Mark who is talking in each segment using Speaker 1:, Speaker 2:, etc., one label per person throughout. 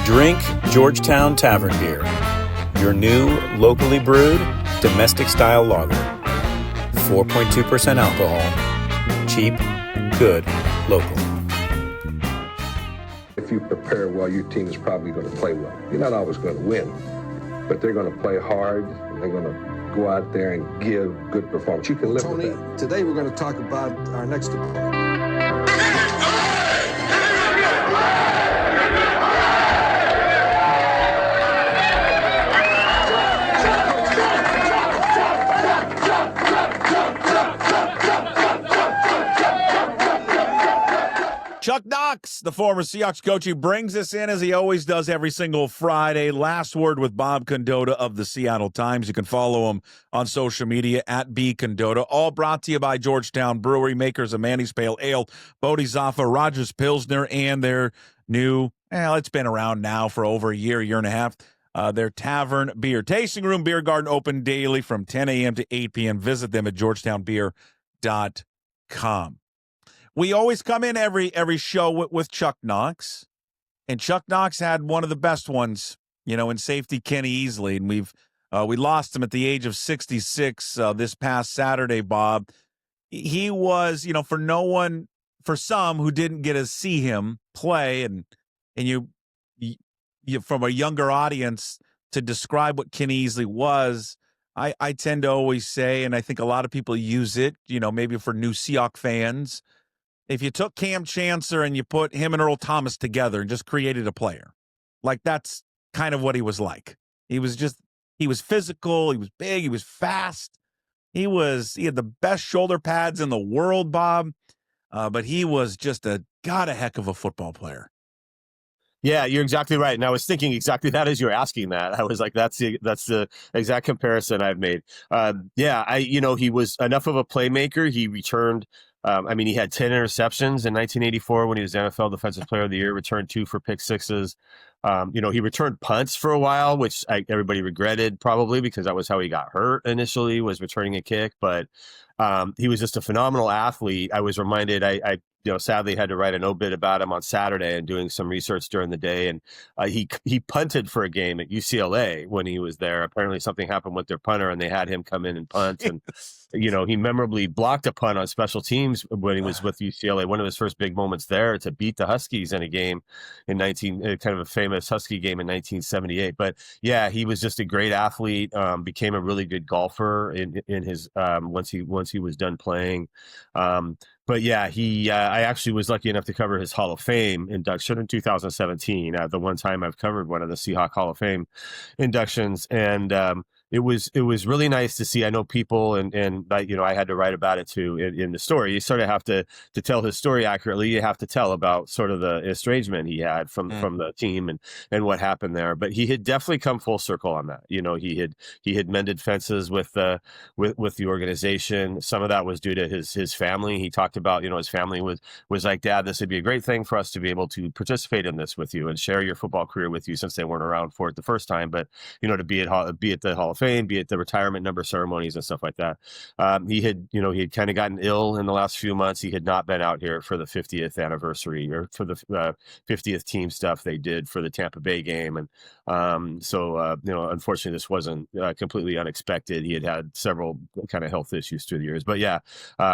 Speaker 1: Drink Georgetown Tavern Beer, your new locally brewed domestic-style lager. 4.2% alcohol. Cheap, good, local.
Speaker 2: If you prepare well, your team is probably going to play well. You're not always going to win, but they're going to play hard. They're going to go out there and give good performance. You can live
Speaker 3: Tony,
Speaker 2: with that.
Speaker 3: Today we're going to talk about our next opponent.
Speaker 4: Chuck Knox, the former Seahawks coach, he brings us in as he always does every single Friday. Last word with Bob Condotta of the Seattle Times. You can follow him on social media at B Condotta. All brought to you by Georgetown Brewery, makers of Manny's Pale Ale, Bodhisattva, Rogers Pilsner, and their new, it's been around now for over a year and a half, their Tavern Beer. Tasting Room Beer Garden open daily from 10 a.m. to 8 p.m. Visit them at georgetownbeer.com. We always come in every show with Chuck Knox, and Chuck Knox had one of the best ones, in safety, Kenny Easley, and we lost him at the age of 66 this past Saturday, Bob. He was, for some who didn't get to see him play, and you from a younger audience to describe what Kenny Easley was, I tend to always say, and I think a lot of people use it, maybe for new Seahawks fans. If you took Cam Chancellor and you put him and Earl Thomas together and just created a player, like that's kind of what he was like. He was physical, he was big, he was fast. He had the best shoulder pads in the world, Bob. But he was just a heck of a football player.
Speaker 5: Yeah, you're exactly right. And I was thinking exactly that as you were asking that. I was like, that's the exact comparison I've made. He was enough of a playmaker. He returned. He had 10 interceptions in 1984 when he was NFL Defensive Player of the Year, returned 2 for pick sixes. He returned punts for a while, which everybody regretted probably because that was how he got hurt initially, was returning a kick. But he was just a phenomenal athlete. I was reminded, I sadly had to write an obit about him on Saturday and doing some research during the day. And he punted for a game at UCLA when he was there. Apparently something happened with their punter and they had him come in and punt. And, he memorably blocked a punt on special teams when he was with UCLA. One of his first big moments there to beat the Huskies in a game in kind of a famous Husky game in 1978. But yeah, he was just a great athlete, became a really good golfer in his, once he was done playing. But yeah, I actually was lucky enough to cover his Hall of Fame induction in 2017. The one time I've covered one of the Seahawks Hall of Fame inductions, and it was really nice to see. I know people, and I had to write about it too in the story. You sort of have to tell his story accurately. You have to tell about sort of the estrangement he had from the team and what happened there. But he had definitely come full circle on that. He had mended fences with the organization. Some of that was due to his family. He talked about, his family was like, Dad, this would be a great thing for us to be able to participate in this with you and share your football career with you, since they weren't around for it the first time. But to be at the Hall of Fame, be at the retirement number ceremonies and stuff like that. He had kind of gotten ill in the last few months. He had not been out here for the 50th anniversary or for the 50th team stuff they did for the Tampa Bay game. And unfortunately, this wasn't completely unexpected. He had several kind of health issues through the years. But yeah,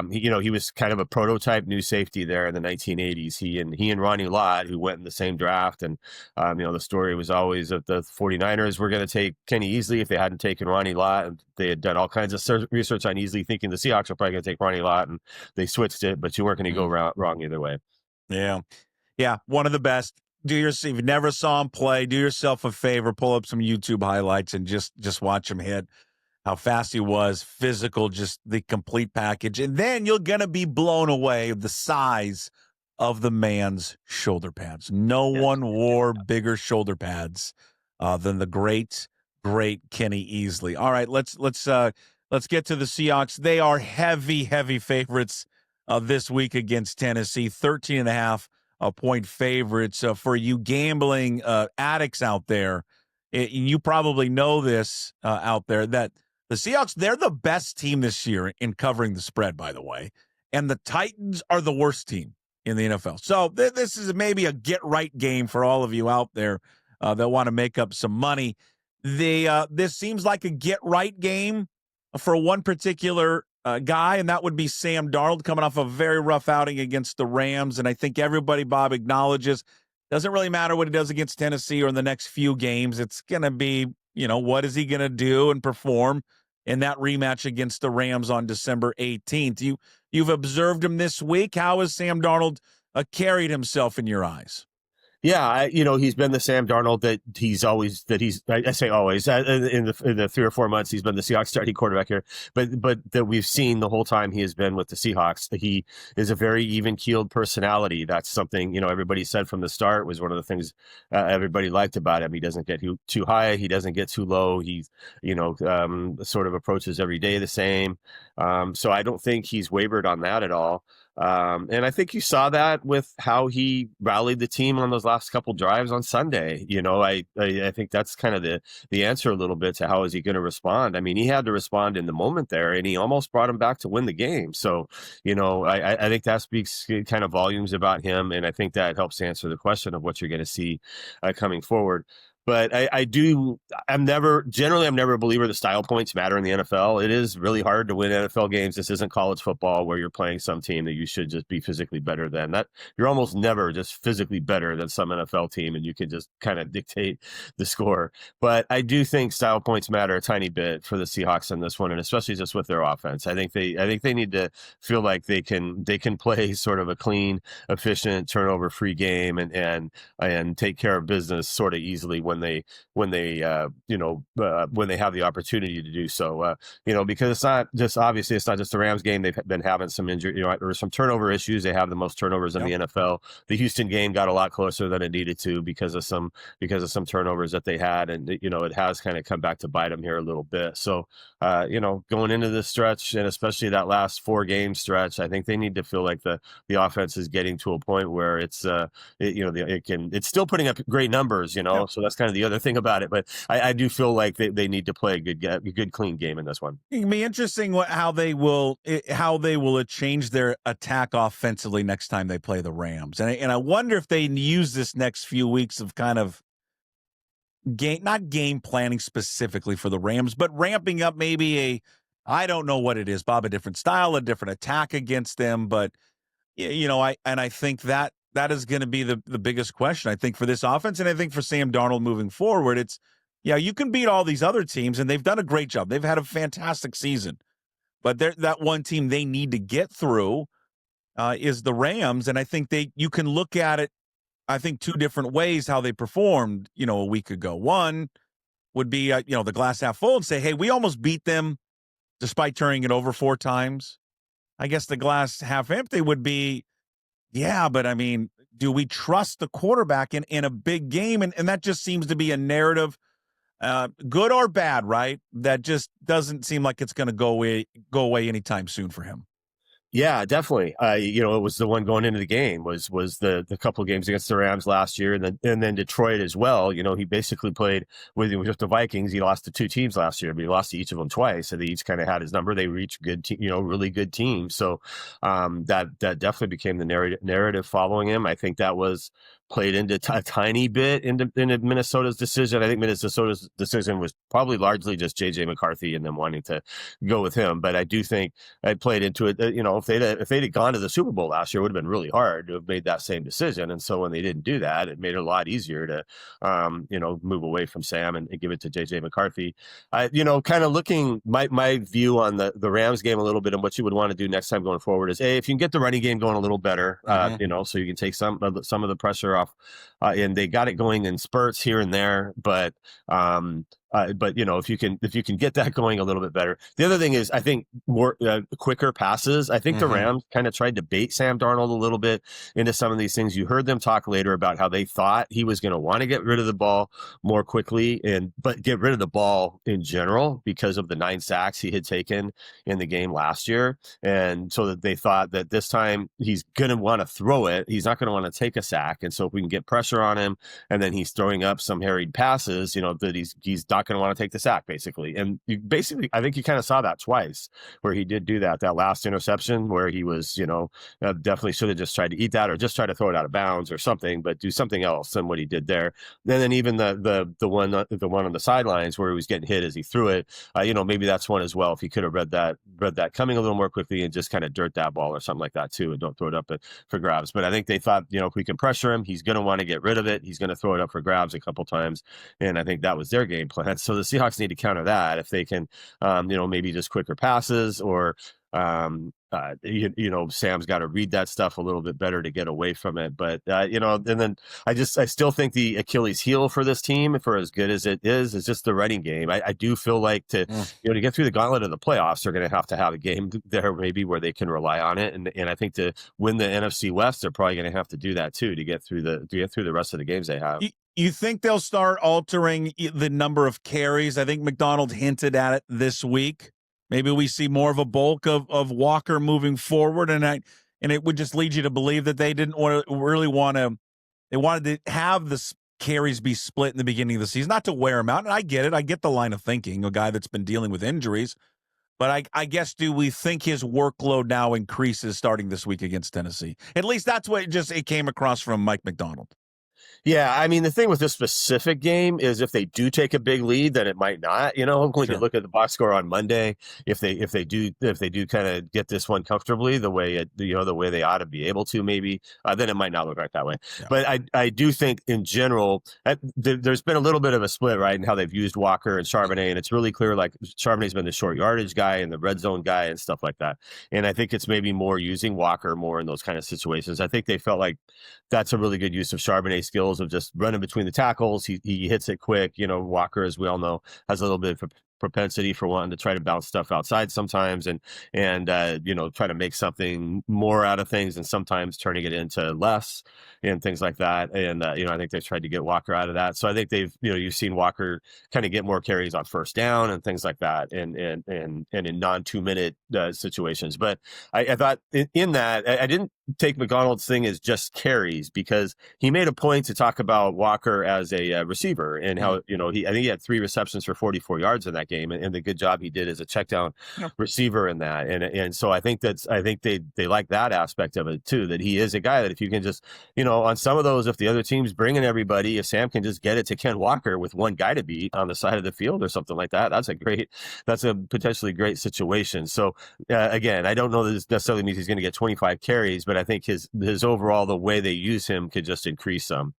Speaker 5: he was kind of a prototype new safety there in the 1980s. He and Ronnie Lott, who went in the same draft. And, the story was always that the 49ers were going to take Kenny Easley if they hadn't taken Ronnie Lott. And they had done all kinds of research on Easley, thinking the Seahawks were probably going to take Ronnie Lott, and they switched it, but you weren't going to go wrong either way.
Speaker 4: Yeah. Yeah. One of the best. If you never saw him play, do yourself a favor, pull up some YouTube highlights and just watch him hit. How fast he was, physical, just the complete package. And then you're going to be blown away with the size of the man's shoulder pads. No one wore bigger shoulder pads than the great Kenny Easley. All right, let's get to the Seahawks. They are heavy favorites this week against Tennessee, 13.5-point favorites. For you gambling addicts out there, you probably know this out there, that the Seahawks, they're the best team this year in covering the spread, by the way, and the Titans are the worst team in the NFL. So this is maybe a get-right game for all of you out there. they'll want to make up some money. This seems like a get-right game for one particular guy, and that would be Sam Darnold, coming off a very rough outing against the Rams. And I think everybody, Bob, acknowledges doesn't really matter what he does against Tennessee or in the next few games. It's going to be, what is he going to do and perform in that rematch against the Rams on December 18th. You've observed him this week. How has Sam Darnold carried himself in your eyes?
Speaker 5: Yeah, he's been the Sam Darnold I say always in the 3 or 4 months he's been the Seahawks starting quarterback here, but that we've seen the whole time he has been with the Seahawks. He is a very even-keeled personality. That's something, everybody said from the start was one of the things everybody liked about him. He doesn't get too high. He doesn't get too low. He's, sort of approaches every day the same. So I don't think he's wavered on that at all. And I think you saw that with how he rallied the team on those last couple drives on Sunday. I think that's kind of the answer a little bit to how is he going to respond. I mean, he had to respond in the moment there, and he almost brought him back to win the game. So, I think that speaks kind of volumes about him, and I think that helps answer the question of what you're going to see coming forward. But I'm never a believer that style points matter in the NFL. It is really hard to win NFL games. This isn't college football where you're playing some team that you should just be physically better than. That you're almost never just physically better than some NFL team, and you can just kind of dictate the score. But I do think style points matter a tiny bit for the Seahawks in this one, and especially just with their offense. I think they need to feel like they can play sort of a clean, efficient, turnover-free game and take care of business sort of easily when they have the opportunity to do so, because it's not just the Rams game. They've been having some injury, or some turnover issues. They have the most turnovers in the NFL. The Houston game got a lot closer than it needed to because of some turnovers that they had. And, it has kind of come back to bite them here a little bit. So, going into this stretch, and especially that last 4-game stretch, I think they need to feel like the offense is getting to a point where it's still putting up great numbers, so that's kind of the other thing about it. But I do feel like they need to play a good, clean game in this one.
Speaker 4: It'll be interesting how they will change their attack offensively next time they play the Rams. And I wonder if they use this next few weeks of kind of not game planning specifically for the Rams, but ramping up maybe I don't know what it is, Bob, a different style, a different attack against them. But, I think that is going to be the biggest question, I think, for this offense. And I think for Sam Darnold moving forward, it's, you can beat all these other teams, and they've done a great job. They've had a fantastic season. But that one team they need to get through is the Rams. And I think you can look at it, I think, 2 different ways how they performed, a week ago. One would be, the glass half full and say, hey, we almost beat them despite turning it over 4 times. I guess the glass half empty would be, yeah, but I mean, do we trust the quarterback in a big game? And that just seems to be a narrative, good or bad, right? That just doesn't seem like it's going to go away anytime soon for him.
Speaker 5: Yeah, definitely. It was the one going into the game was the couple of games against the Rams last year, and then Detroit as well. He basically played with the Vikings. He lost to 2 teams last year, but he lost to each of them twice. So they each kind of had his number. They reached good, really good teams. So that definitely became the narrative following him. I think that was played into a tiny bit into Minnesota's decision. I think Minnesota's decision was probably largely just J.J. McCarthy and them wanting to go with him. But I do think I played into it. If they'd have gone to the Super Bowl last year, it would have been really hard to have made that same decision. And so when they didn't do that, it made it a lot easier to, move away from Sam and give it to J.J. McCarthy. Kind of looking my view on the Rams game a little bit and what you would want to do next time going forward is, if you can get the running game going a little better, so you can take some of the pressure off. And they got it going in spurts here and there, but if you can get that going a little bit better. The other thing is, I think more quicker passes. I think the Rams kind of tried to bait Sam Darnold a little bit into some of these things. You heard them talk later about how they thought he was going to want to get rid of the ball more quickly, but get rid of the ball in general because of the 9 sacks he had taken in the game last year. And so that they thought that this time he's going to want to throw it. He's not going to want to take a sack. And so if we can get pressure on him, and then he's throwing up some harried passes, that he's not going to want to take the sack, basically. And I think you kind of saw that twice where he did do that last interception where he was, definitely should have just tried to eat that or just try to throw it out of bounds or something, but do something else than what he did there. And then even the one on the sidelines where he was getting hit as he threw it, maybe that's one as well. If he could have read that coming a little more quickly and just kind of dirt that ball or something like that too, and don't throw it up for grabs. But I think they thought, if we can pressure him, he's going to want to get rid of it. He's going to throw it up for grabs a couple times. And I think that was their game plan. So the Seahawks need to counter that if they can, maybe just quicker passes or, Sam's got to read that stuff a little bit better to get away from it. But, and then I still think the Achilles heel for this team, for as good as it is just the running game. I do feel like to get through the gauntlet of the playoffs, they're going to have a game there maybe where they can rely on it. And I think to win the NFC West, they're probably going to have to do that too, to get through the rest of the games they have.
Speaker 4: You think they'll start altering the number of carries? I think McDonald hinted at it this week. Maybe we see more of a bulk of Walker moving forward, and it would just lead you to believe that they didn't really want to. They wanted to have the carries be split in the beginning of the season, not to wear him out. And I get it. I get the line of thinking. A guy that's been dealing with injuries, but I guess do we think his workload now increases starting this week against Tennessee? At least that's what it came across from Mike McDonald.
Speaker 5: Yeah, I mean, the thing with this specific game is if they do take a big lead, then it might not. When you look at the box score on Monday, if they do kind of get this one comfortably the way the way they ought to be able to, maybe then it might not look right that way. Yeah. But I do think in general there's been a little bit of a split, right, in how they've used Walker and Charbonnet, and it's really clear like Charbonnet's been the short yardage guy and the red zone guy and stuff like that. And I think it's maybe more using Walker more in those kind of situations. I think they felt like that's a really good use of Charbonnet's skills of just running between the tackles. He hits it quick. Walker, as we all know, has a little bit of propensity for wanting to try to bounce stuff outside sometimes and try to make something more out of things and sometimes turning it into less and things like that. And, I think they've tried to get Walker out of that. So I think you've seen Walker kind of get more carries on first down and things like that and in non 2-minute situations. But I thought in that, I didn't take McDonald's thing as just carries because he made a point to talk about Walker as a receiver and how, I think he had 3 receptions for 44 yards in that game and the good job he did as a check down receiver in that. And so I think they like that aspect of it too, that he is a guy that if you can just, on some of those, if the other team's bringing everybody, if Sam can just get it to Ken Walker with one guy to beat on the side of the field or something like that, that's a potentially great situation. So again, I don't know that this necessarily means he's going to get 25 carries, but I think his overall, the way they use him could just increase some.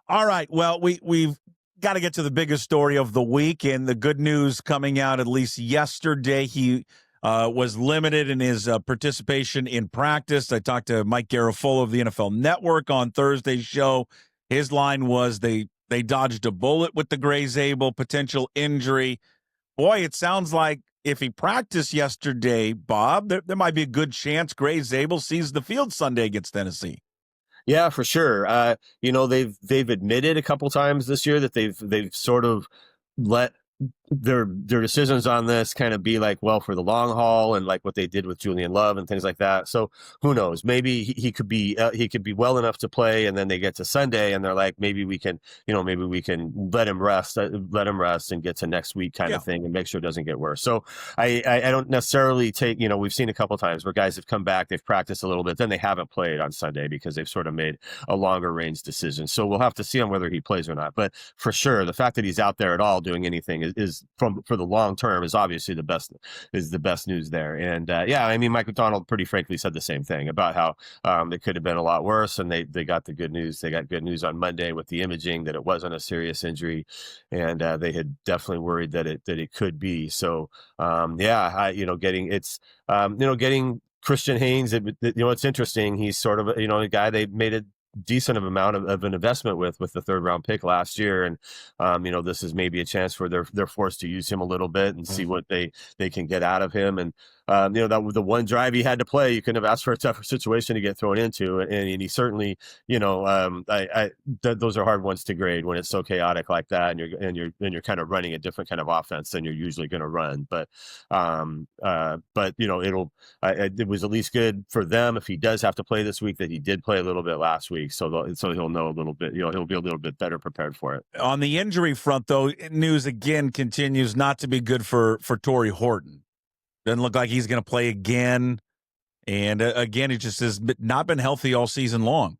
Speaker 4: All right. Well, we've got to get to the biggest story of the week, and the good news coming out at least yesterday. He was limited in his participation in practice. I talked to Mike Garafolo of the NFL Network on Thursday's show. His line was they dodged a bullet with the Grey Zabel potential injury. Boy, it sounds like if he practiced yesterday, Bob, there might be a good chance Grey Zabel sees the field Sunday against Tennessee.
Speaker 5: Yeah, for sure. They've admitted a couple times this year that they've sort of let their decisions on this kind of be like, well, for the long haul and like what they did with Julian Love and things like that. So who knows? Maybe he could be well enough to play, and then they get to Sunday and they're like, maybe we can let him rest and get to next week kind of thing and make sure it doesn't get worse. So I don't necessarily take, we've seen a couple times where guys have come back, they've practiced a little bit, then they haven't played on Sunday because they've sort of made a longer range decision. So we'll have to see on whether he plays or not. But for sure, the fact that he's out there at all doing anything is for the long term is obviously the best news there. And Mike McDonald pretty frankly said the same thing about how it could have been a lot worse, and they got the good news. They got good news on Monday with the imaging that it wasn't a serious injury, and they had definitely worried that it could be. So getting Christian Haynes, it's interesting. He's sort of a guy they made a decent amount of an investment with the 3rd round pick last year, and this is maybe a chance where they're forced to use him a little bit and see what they can get out of him. And that the one drive he had to play, you couldn't have asked for a tougher situation to get thrown into, and he certainly, those are hard ones to grade when it's so chaotic like that, and you're kind of running a different kind of offense than you're usually going to run. But it was at least good for them if he does have to play this week that he did play a little bit last week, so he'll know a little bit. He'll be a little bit better prepared for it.
Speaker 4: On the injury front, though, news again continues not to be good for Tory Horton. Doesn't look like he's going to play again, and again, he just has not been healthy all season long.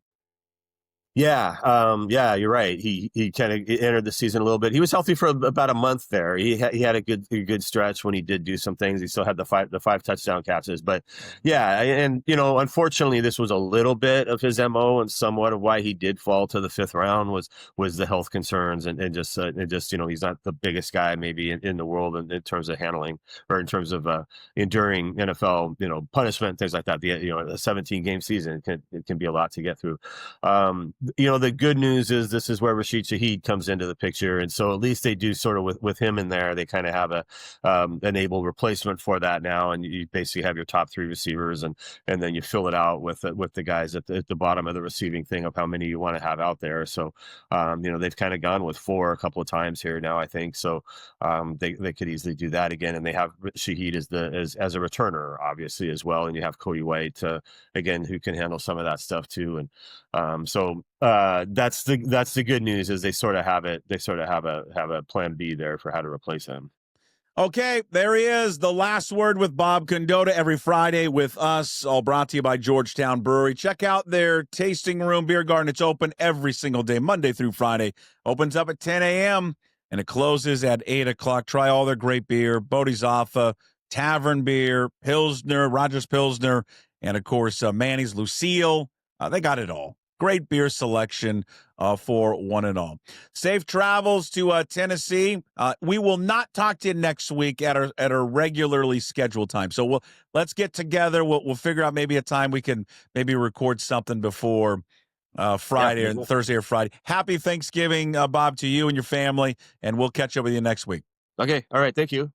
Speaker 5: Yeah, you're right. He kind of entered the season a little bit. He was healthy for about a month there. He had a good stretch when he did do some things. He still had the five touchdown catches, but yeah, and unfortunately, this was a little bit of his MO and somewhat of why he did fall to the 5th round was the health concerns and just he's not the biggest guy maybe in the world in terms of handling or in terms of enduring NFL punishment, things like that. The a 17 game season it can be a lot to get through. The good news is this is where Rashid Shaheed comes into the picture. And so at least they do sort of with him in there, they kind of have an able replacement for that now. And you basically have your top 3 receivers and then you fill it out with the guys at the bottom of the receiving thing of how many you want to have out there. So, they've kind of gone with 4 a couple of times here now, I think. So they could easily do that again. And they have Shaheed as a returner, obviously, as well. And you have Cody White, again, who can handle some of that stuff too. And that's the good news is they sort of have it. They sort of have a plan B there for how to replace him.
Speaker 4: Okay, there he is. The Last Word with Bob Condotta every Friday with us, all brought to you by Georgetown Brewery. Check out their tasting room, beer garden. It's open every single day, Monday through Friday. Opens up at 10 a.m. and it closes at 8 o'clock. Try all their great beer, Bodhisattva, Tavern Beer, Pilsner, Rogers Pilsner, and, of course, Manny's Lucille. They got it all. Great beer selection for one and all. Safe travels to Tennessee. We will not talk to you next week at our regularly scheduled time. So let's get together. We'll figure out maybe a time we can maybe record something before Friday or Thursday or Friday. Happy Thanksgiving, Bob, to you and your family, and we'll catch up with you next week.
Speaker 5: Okay. All right. Thank you.